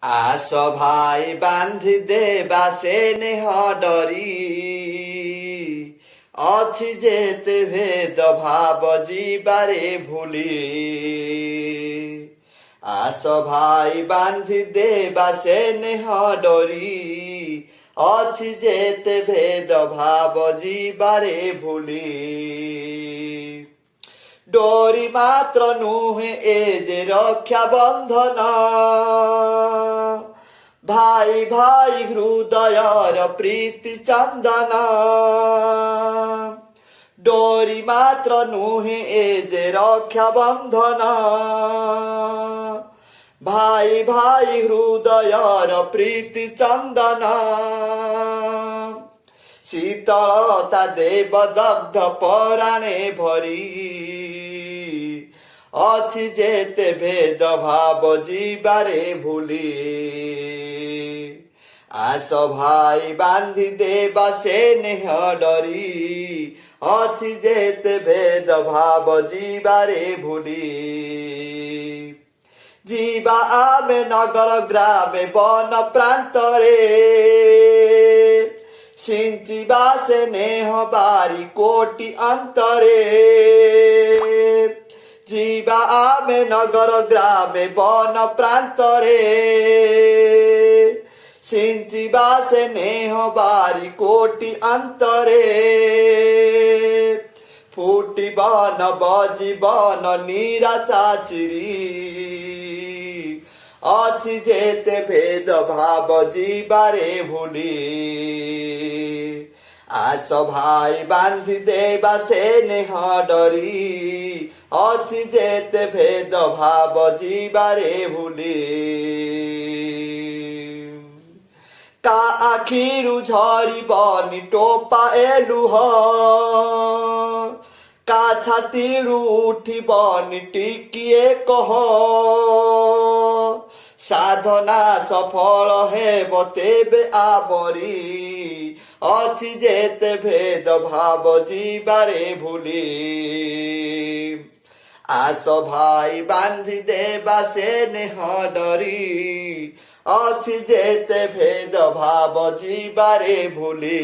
আস ভাই বান্ধি দেবা সে নেহ ডরি ଅଛି ଯେତେ ଭେଦ ଭାବ ଯିବାରେ ଭୁଲି ଆସ ଭାଇ ବାନ୍ଧି ଦେବା ସେ ନେହ ଡରି ଅଛି ଯେତେ ଭେଦ ଭାବ ଯିବାରେ ଭୁଲି ଡୋରି ମାତ୍ର ନୁହେଁ ଏ ଯେ ରକ୍ଷା ବନ୍ଧନ ଭାଇ ଭାଇ ହୃଦୟର ପ୍ରୀତି ଚନ୍ଦନ ଡୋରି ମାତ୍ର ନୁହେଁ ଏ ଯେ ରକ୍ଷା ବନ୍ଧନ ଭାଇ ଭାଇ ହୃଦୟର ପ୍ରୀତି ଚନ୍ଦନ ଶୀତଳତା ଦେବ ଦଗ୍ଧ ପରାଣେ ଭରି ଅଛି ଯେତେ ଭେଦ ଭାବ ଯିବାରେ ଭୁଲି ଆସ ଭାଇ ବାନ୍ଧି ଦେବା ସେ ନେହ ଡରି ଅଛି ଯେତେ ଭେଦ ଭାବ ଯିବାରେ ଭୁଲି ଯିବା ଆମେ ନଗର ଗ୍ରାମେ ବନ ପ୍ରାନ୍ତରେ ସିଞ୍ଚିବା ସେ ନେହ ବାରି କୋଟି ଅନ୍ତରେ ଯିବା ଆମେ ନଗର ଗ୍ରାମେ ବନ ପ୍ରାନ୍ତରେ ସିଞ୍ଚିବା ସେ ନେହ ବାରି କୋଟି ଅନ୍ତରେ ଫୁଟିବନ ବଜିବନ ନିରାଶା ଚିରି ଅଛି ଯେତେ ଭେଦ ଭାବ ଯିବାରେ ଭୁଲି ଆସ ଭାଇ ବାନ୍ଧି ଦେବା ସେ ନେହ ଡରି ଅଛି ଯେତେ ଭେଦ ଭାବ ଯିବାରେ ଭୁଲି କା ଆଖିରୁ ଝରିବନି ଟୋପାଏ ଲୁହ କା ଛାତିରୁ ଉଠିବନି ଟିକିଏ କହ ସାଧନା ସଫଳ ହେବ ତେବେ ଆମରି ଅଛି ଯେତେ ଭେଦ ଭାବ ଯିବାରେ ଭୁଲି ଆସ ଭାଇ ବାନ୍ଧି ଦେବା ସେ ନେହ ଡରି ଅଛି ଯେତେ ଭେଦ ଭାବ ଯିବାରେ ଭୁଲି।